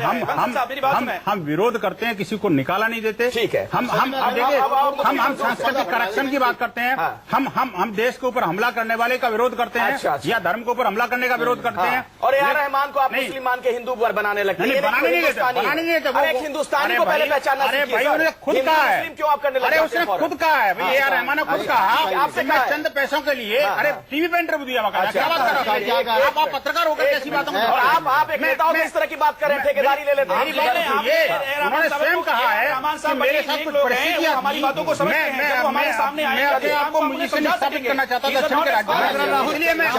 हम विरोध करते हैं, किसी को निकाला नहीं देते। ठीक है, हम सांस्कृतिक करेक्शन की बात करते हैं। हम देश के ऊपर हमला करने वाले का विरोध करते हैं, या धर्म के ऊपर हमला करने का विरोध करते हैं। और ए.आर. रहमान को आप मुस्लिम मान के हिंदू बनाने लगते हैं। बनाने नहीं देते। एक हिंदुस्तानी को पहले पहचानना सीखिए। खुद कहा है, मुस्लिम क्यों आप करने लगे? उसने खुद कहा है ए आर रहमान ने खुद कहा आपसे चंद पैसों के लिए अरे टीवी पे इंटरव्यू दिया। क्या बात कर रहे हैं आप पत्रकार होकर कैसी बातों में? और आप एक नेता हो इस तरह की बात करें, ठेकेदारी ले लेते हैं। उन्होंने स्वयं कहा है कि मेरे साथ कुछ परिस्थितियां हमारी बातों को समझते हैं। हमारे सामने आए आपको मुझे से स्थापित करना चाहता था दक्षिण के राज्य में, इसलिए मैं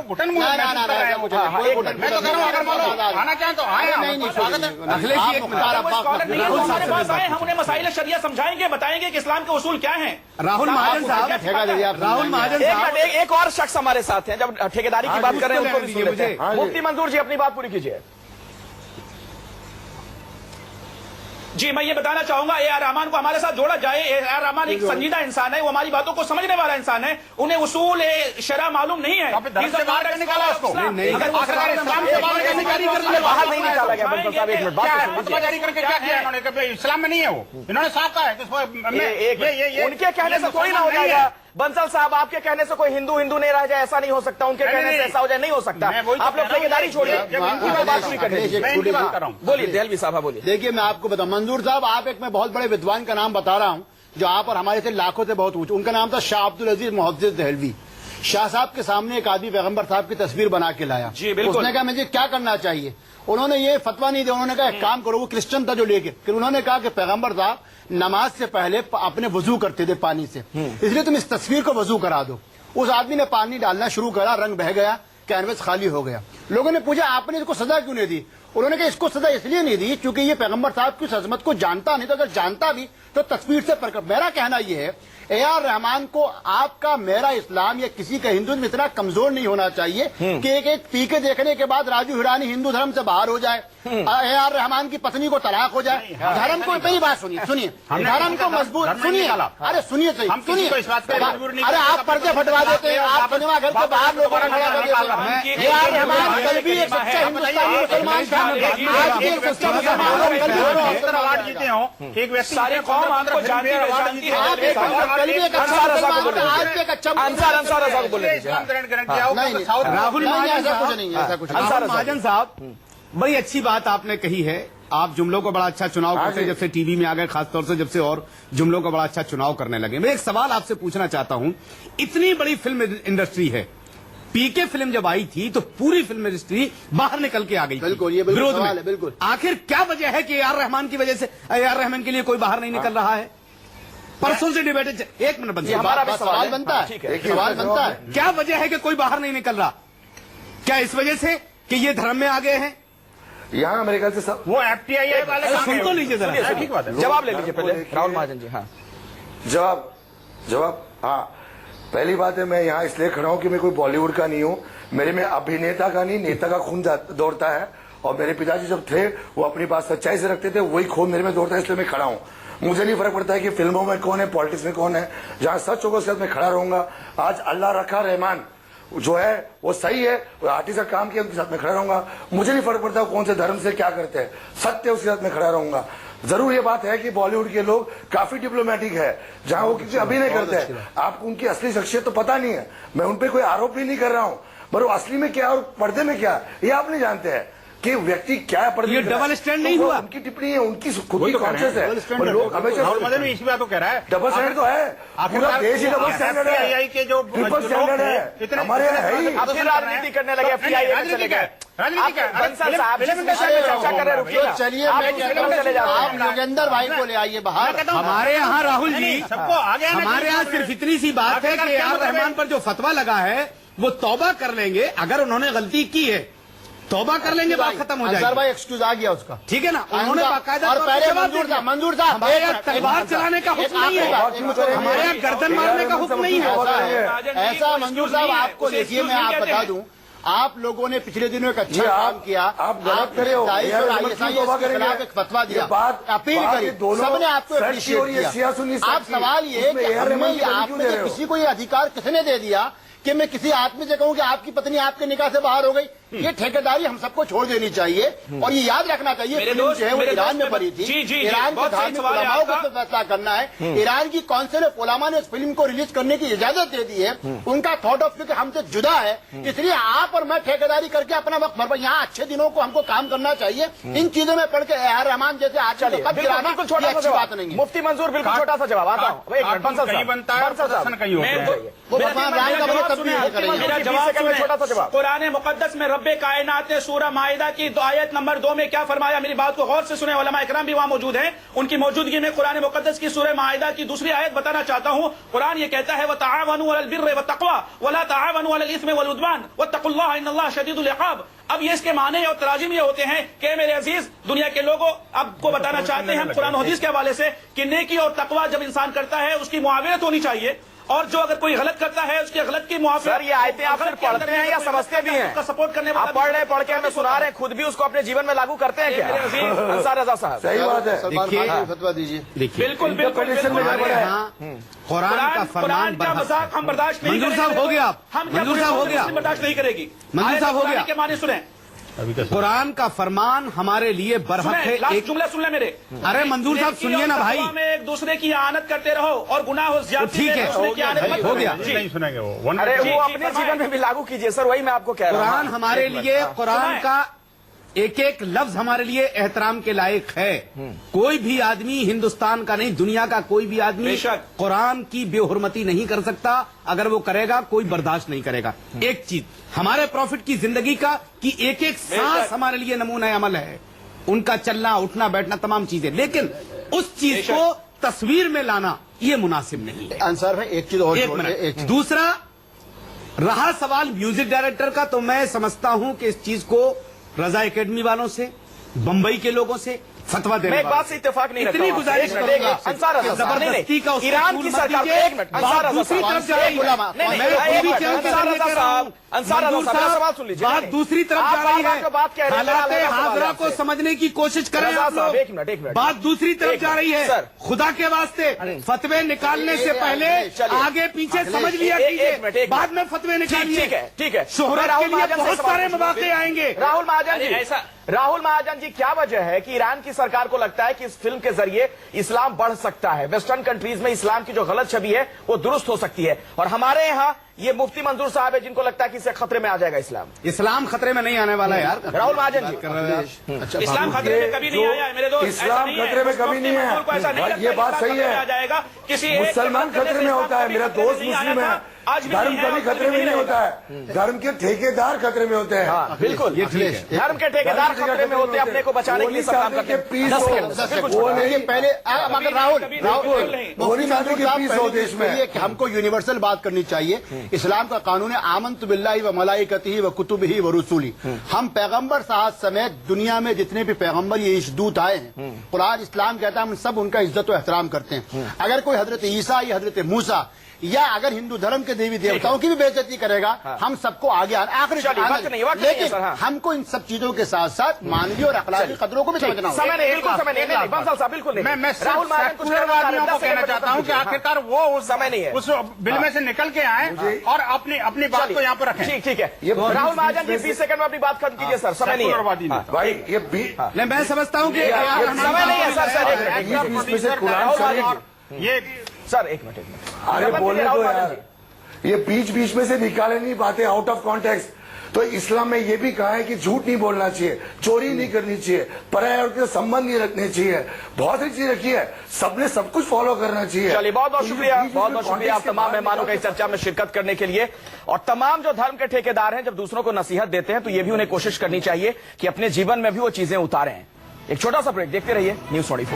घुटन मुंह मैं तो कह रहा हूँ अगर मान लो आना चाहें तो आए, स्वागत है। हमारे पास आए, हम उन्हें मसाइल शरिया समझाएंगे, बताएंगे कि इस्लाम के उसूल क्या हैं। राहुल महाजन साहब, एक और शख्स हमारे साथ हैं, जब ठेकेदारी की बात कर रहे हैं उनको भी सुन लेते हैं। मुफ्ती मंजूर जी, अपनी बात पूरी कीजिए। जी, मैं ये बताना चाहूंगा ए.आर. रहमान को हमारे साथ जोड़ा जाए। ए.आर. रहमान एक संजीदा इंसान है, वो हमारी बातों को समझने वाला इंसान है। उन्हें उसूल शरा मालूम नहीं है। धर्म से बाहर निकाला उसको, बाहर नहीं निकाला गया। बंसल साहब एक मिनट बात जारी करके क्या किया इन्होंने? इस्लाम में नहीं है वो, इन्होंने साफ कहा है। उनके कहने से थोड़ी ना हो जाएगा। बंसल साहब, आपके कहने से कोई हिंदू नहीं रह जाए, ऐसा नहीं हो सकता। उनके कहने से ऐसा हो जाए, नहीं हो सकता। आप लोग ठेकेदारी छोड़िए, बात पूरी करें। बोलिए देहलवी साहब, बोलिए। देखिए, मैं आपको बताऊं, मंजूर साहब, आप एक मैं बहुत बड़े विद्वान का नाम बता रहा हूं जो आप और हमारे से लाखों से बहुत ऊंचे। उनका नाम था शाह अब्दुल अजीज मुहद्दिस देहलवी। शाह साहब के सामने एक आदमी पैगंबर साहब की तस्वीर बना के लाया। उसने कहा मुझे क्या करना चाहिए? उन्होंने ये फतवा नहीं दिया। उन्होंने कहा एक काम करो, वो क्रिश्चियन था जो लेके, फिर उन्होंने कहा कि पैगंबर साहब नमाज से पहले अपने वजू करते थे पानी से, इसलिए तुम इस तस्वीर को वजू करा दो। उस आदमी ने पानी डालना शुरू करा, रंग बह गया, कैनवस खाली हो गया। लोगों ने पूछा आपने इसको सजा क्यों नहीं दी? उन्होंने कहा इसको सजा इसलिए नहीं दी क्योंकि ये पैगंबर साहब की अजमत को जानता नहीं, तो अगर जानता भी तो तस्वीर से प्रकट। मेरा कहना यह है, ए.आर. रहमान को आपका मेरा इस्लाम या किसी का हिंदुत्व इतना कमजोर नहीं होना चाहिए कि एक पीके देखने के बाद राजू हिरानी हिंदू धर्म से बाहर हो जाए, AR रहमान की पत्नी को तलाक हो जाए, धर्म को, मेरी बात सुनिए धर्म को मजबूत, सुनिए, अरे सुनिए सही, सुनिए, अरे आप पर्दे फटवा देते हैं, आप सिनेमा घर के बाहर लोगों को खड़ा कर देते हैं। AR रहमान कल भी एक सच्चा हिंदुस्तानी मुसलमान था, आज भी एक सच्चा मुसलमान है, कल भी अवार्ड जीते हो, एक व्यक्ति सारी कौम आपको जानती है, जानती है। आप एक कल भी एक अच्छा मुसलमान था, आज भी एक अच्छा अंसार रजा को बोले इस्लाम ग्रहण किया हो, नहीं, राहुल महाजन ऐसा कुछ नहीं है, ऐसा कुछ नहीं। राहुल महाजन साहब, बड़ी अच्छी बात आपने कही है। आप जुमलों को बड़ा अच्छा चुनाव करते हैं, जब से टीवी में आ गए, खासतौर से जब से और जुमलों का बड़ा अच्छा चुनाव करने लगे। मैं एक सवाल आपसे पूछना चाहता हूं, इतनी बड़ी फिल्म इंडस्ट्री है, पीके फिल्म जब आई थी तो पूरी फिल्म इंडस्ट्री बाहर निकल के आ गई, बिल्कुल, ये बिल्कुल विरोध सवाल में। है, बिल्कुल। आखिर क्या वजह है कि AR रहमान की वजह से AR रहमान के लिए कोई बाहर नहीं निकल रहा है? परसों से डिबेट, एक मिनट बनता हमारा भी सवाल बनता है, ठीक है, सवाल बनता है। क्या वजह है कि कोई बाहर नहीं निकल रहा? क्या इस वजह से कि ये धर्म में आ गए हैं? यहाँ मेरे ख्याल से सब वो FTI वाले अरे काम सुन तो है। लीजिए जरा। ठीक बात है। जवाब ले लीजिए पहले राहुल महाजन जी। हाँ, जवाब हाँ, पहली बात है, मैं यहाँ इसलिए खड़ा हूँ कि मैं कोई बॉलीवुड का नहीं हूँ, मेरे में अभिनेता का नहीं, नेता का खून दौड़ता है, और मेरे पिताजी जब थे वो अपनी बात सच्चाई से रखते थे, वही खून मेरे में दौड़ता है, इसलिए मैं खड़ा हूँ। मुझे नहीं फर्क पड़ता है कि फिल्मों में कौन है, पॉलिटिक्स में कौन है, जहाँ सच होगा उसके साथ मैं खड़ा रहूंगा। आज अल्लाह रखा रहमान जो है वो सही है, वो आर्टिस्ट का काम किया, उनके साथ में खड़ा रहूंगा। मुझे नहीं फर्क पड़ता कौन से धर्म से क्या करते हैं, सत्य उसके साथ में खड़ा रहूंगा। जरूर ये बात है कि बॉलीवुड के लोग काफी डिप्लोमेटिक है, जहां वो किसी अभिनय करते हैं, आपको उनकी असली शख्सियत तो पता नहीं है। मैं उन पर कोई आरोप भी नहीं कर रहा हूँ, पर वो असली में क्या और पर्दे में क्या ये आप नहीं जानते हैं कि व्यक्ति क्या है, पर्दे ये में क्या है। डबल स्टैंड नहीं तो वो हुआ। उनकी टिप्पणी है, उनकी खुद वही की तो कह रहे हैं, कॉन्शियस है, और लोग हमेशा राहुल महाजन भी इसी बात को कह रहा है। डबल स्टैंडर्ड तो है, पूरा देश ही डबल स्टैंडर्ड है, FTI के जो ट्रिपल स्टैंडर्ड है हमारे यहाँ है ही। अब फिर राजनीति करने लगे, FTI में चले गए। राजनीति आप बंसल साहब जिस विषय में चर्चा कर रहे हैं, रुकिए ना। चलिए, आप मैं उस कहता फिल्म हूं में चले जाते आप हैं। योगेंद्र भाई को ले आइए बाहर। हमारे यहाँ राहुल जी, सबको आगे आना हमारे यहाँ चाहिए। सिर्फ इतनी सी बात है कि AR रहमान पर जो फतवा लगा है वो तौबा कर लेंगे, अगर उन्होंने गलती की है तौबा कर लेंगे, बात खत्म हो अंसार जाएगी। भाई एक्सक्यूज आ गया उसका, ठीक है ना, उन्होंने बाकायदा और तौर पर पहले जवाब मंजूर दे दिया। साहब, मंजूर साहब, हमारे यहाँ तलवार चलाने का हुक्म नहीं है, हमारे यहाँ गर्दन मारने का हुक्म नहीं है। ऐसा मंजूर साहब आपको देखिए, मैं आप बता दूं, आप लोगों ने पिछले दिनों एक अच्छा काम किया, आप गलत करे हो, ISI और ISIS के खिलाफ एक फतवा दिया, अपील करी, सबने आपको अप्रिशिएट किया। आप सवाल ये कि हमें आप में से किसी को ये अधिकार किसने दे दिया कि मैं किसी आदमी से कहूं कि आपकी पत्नी आपके निकाह से बाहर हो गई? ये ठेकेदारी हम सबको छोड़ देनी चाहिए, और ये याद रखना चाहिए फिल्म जो है वो ईरान में बनी थी, ईरान के धार्मिक उलमाओं को तो फैसला करना है। ईरान की काउंसिल ऑफ उलमा ने उस फिल्म को रिलीज करने की इजाजत दे दी है, उनका थॉट ऑफ व्यू हमसे जुदा है, इसलिए आप और मैं ठेकेदारी करके अपना वक्त भर, यहाँ अच्छे दिनों को हमको काम करना चाहिए। इन चीजों में पढ़ के AR रहमान जैसे आज बिल्कुल छोटा सा बात जवाब, नहीं है। मुफ्ती मंजूर बिल्कुल छोटा सा जवाब आता हूँ। एक मिनट, बंसल कहीं बनता है, बंसल प्रदर्शन कहीं होता है। वो भगवान राम का बने तब भी नहीं करेंगे। मेरा जवाब छोटा सा जवाब। कुरान मुकद्दस में रब्बे कायनात ने सूरह माइदा की आयत नंबर 2 में क्या फरमाया, मेरी बात को गौर से सुने, उलमा इकराम भी वहां मौजूद हैं, उनकी मौजूदगी में कुरान मुकद्दस की सूरह माइदा की दूसरी आयत बताना चाहता हूं। कुरान ये कहता है वतआवनु अलल बिर्रि वत्तक़वा वला तआवनु अलल इस्मि वल उद्वान वत्तक़ुल्लाह इन्नल्लाह शदीदुल इक़ाब। अब ये इसके माने और तराजिम ये होते हैं कि मेरे अजीज दुनिया के लोगों, आपको बताना चाहते हैं हम कुरान हदीस के हवाले से कि नेकी और तकवा जब इंसान करता है उसकी मुआविनत होनी चाहिए, और जो अगर कोई गलत करता है उसके गलत की मुआफियत। सर, ये आयतें आप सिर्फ पढ़ते हैं या समझते भी हैं? सपोर्ट करने वाला आप पढ़ रहे हैं, पढ़ के हमें सुना रहे हैं, खुद भी उसको अपने जीवन में लागू करते हैं क्या? अंसार रजा साहब, सही बात है। सलमान खान को फतवा दीजिए। देखिए, बिल्कुल बिल्कुल बिल्कुल। हमारे यहाँ कुरान का फरमान का मजाक हम बर्दाश्त नहीं मंजूर साहब हो गया, आप हम मंजूर साहब हो गया, बर्दाश्त नहीं करेगी। मंजूर साहब हो गया के माने सुने, कुरान का फरमान हमारे लिए बरहक है। एक जुमला सुन ले मेरे। अरे मंजूर साहब सुनिए ना भाई, में एक दूसरे की आनत करते रहो और गुनाह हो ज्यादती ठीक है, में दूसरे की आनत मत हो करो। गया। जी। नहीं सुनेंगे वो। अरे जी, वो जी, अपने फरमाएं। जीवन में भी लागू कीजिए सर, वही मैं आपको कह रहा हूँ। कुरान हमारे लिए, कुरान का एक एक लफ्ज हमारे लिए एहतराम के लायक है। कोई भी आदमी, हिंदुस्तान का नहीं दुनिया का कोई भी आदमी बेशक। कुरान की बेहुरमती नहीं कर सकता, अगर वो करेगा कोई बर्दाश्त नहीं करेगा। एक चीज हमारे प्रॉफिट की जिंदगी का कि एक एक सांस हमारे लिए नमूना अमल है, उनका चलना उठना बैठना तमाम चीजें, लेकिन उस चीज को तस्वीर में लाना ये मुनासिब नहीं है। अंसार भाई एक चीज और एक जोड़ मिनट, एक दूसरा रहा सवाल म्यूजिक डायरेक्टर का, तो मैं समझता हूं कि इस चीज को रजा एकेडमी वालों से, बंबई के लोगों से, फतवा देने मैं एक वाले बात से इत्तेफाक नहीं रखता इतनी हूं। गुजारिश एक मिनट, करूंगा अंसार रजा साहब, नहीं, जबरदस्ती का उसको ईरान फूल की मत सरकार, दीजिए। एक मिनट, अंसार बात रजा दूसरी साहब, तरफ जा रही है। नहीं, नहीं, मैं टीवी चैनल पे अंसार लेके रजा रहा साहब, हूं। अंसार रजा मंजूर साहब, मेरा साहब, सवाल सुन लीजिए। बात नहीं, दूसरी तरफ आप जा रही बार-बार है। जो बात कह रहे हैं, मेरा हालात सवाल हाजरा आपसे। को समझने की कोशिश करें रजा आप साहब, लोग। एक मिनट। बात दूसरी तरफ एक जा रही मिनट, है। सर। खुदा के वास्ते फतवे निकालने से पहले चलिए। आगे पीछे समझ लिया एक मिनट, कीजिए, एक बाद मिनट। में फतवे निकालिए। ठीक है, ठीक है। शोहरत मैं के राहुल लिए महाजन से बहुत सवाल सारे पूछूंगा। मौके आएंगे। राहुल महाजन जी, ऐसा- राहुल महाजन जी, क्या वजह है कि ईरान की सरकार को लगता है कि इस फिल्म के जरिए इस्लाम बढ़ सकता है, वेस्टर्न कंट्रीज में इस्लाम की जो गलत छवि है वो दुरुस्त हो सकती है, और हमारे यहाँ ये मुफ्ती मंजूर साहब है जिनको लगता है कि इससे खतरे में आ जाएगा इस्लाम? इस्लाम खतरे में नहीं आने वाला है यार। राहुल महाजन जी, अच्छा, इस्लाम बाबू, खतरे में कभी नहीं आया है मेरे दोस्त। ऐसा इस्लाम नहीं है। खतरे में उस कभी मुफ्ती नहीं है। मंजूर को ऐसा नहीं लगता ये कि बात इस्लाम सही खतरे में है। आ जाएगा। किसी एक मुसलमान के खतरे में इस्लाम होता है, कभी मेरा खतरे में दोस्त नहीं आया मुस्लिम है, था। आज भी धर्म नहीं है, कभी और खतरे में नहीं होता है, धर्म के ठेकेदार खतरे में होते हैं। हाँ, बिल्कुल, ये ठीक है। धर्म के ठेकेदार खतरे में होते हैं, अपने को बचाने के लिए सब काम करते हैं। 10 सेकंड, वो नहीं, पहले मगर राहुल कभी राहुल नहीं। वो नहीं मानते कि साहब, पीस पहले हो तो देश में। ये कि हमको यूनिवर्सल बात करनी चाहिए। इस्लाम का कानून है आमन्तु बिल्लाहि व मलाइकतिही व कुतुबिही व रुसुली। हम पैगंबर साहब समेत दुनिया में जितने भी पैगंबर ये दूत आए हैं, कुरान इस्लाम कहता है हम सब उनका इज्जत और एहतराम करते हैं। अगर कोई हजरत ईसा या हजरत मूसा या अगर हिंदू धर्म के देवी देवताओं की भी बेइज्जती करेगा, हम सबको आगे आखिरी चलिए, वक्त नहीं, वक्त नहीं है, लेकिन सर, हाँ। हमको इन सब चीजों के साथ साथ मानवीय और अखलाकी कदरों को भी समझना होगा। समय नहीं, बिल्कुल समय नहीं, नहीं, बंसल साहब, बिल्कुल नहीं। मैं राहुल महाजन कुछ कहना चाह रहे हैं, सेकुलरवादियों को 10 कहना सेकंड चाहता हूं कि हाँ। आखिरकार वो उस समय नहीं है। उस बिल में से निकल के आए और अपनी बात चलिए, को यहाँ पर रखें। ठीक है। ये राहुल महाजन जी 20 सेकंड में अपनी बात खत्म कीजिए सर, समय नहीं सेकुलरवादी है। नहीं। भाई ये नहीं, मैं समझता हूँ कि समय नहीं है सर, सर, एक मिनट, बीच बीच में से कुरान राहुल शरीफ- महाजन ये सर, एक मिनट। अरे खत्म बोलने कीजिए, दो राहुल महाजन यार, जी। ये बीच बीच में से निकाले नहीं पाते आउट ऑफ कॉन्टेक्स्ट। तो इस्लाम में ये भी कहा है कि झूठ नहीं बोलना चाहिए, चोरी नहीं करनी चाहिए, पराया औरत के संबंध नहीं रखने चाहिए, बहुत सी चीज रखी है, सबने सब कुछ फॉलो करना चाहिए। चलिए, बहुत बहुत तो ये शुक्रिया, बीच बीच में बहुत बहुत शुक्रिया आप context के तमाम बाहर मेहमानों का इस निकाल चर्चा में शिरकत करने के लिए। और तमाम जो धर्म के ठेकेदार हैं, जब दूसरों को नसीहत देते हैं तो ये भी उन्हें कोशिश करनी चाहिए कि अपने जीवन में भी वो चीजें उतारें। एक छोटा सा ब्रेक, देखते रहिए न्यूज़ 24।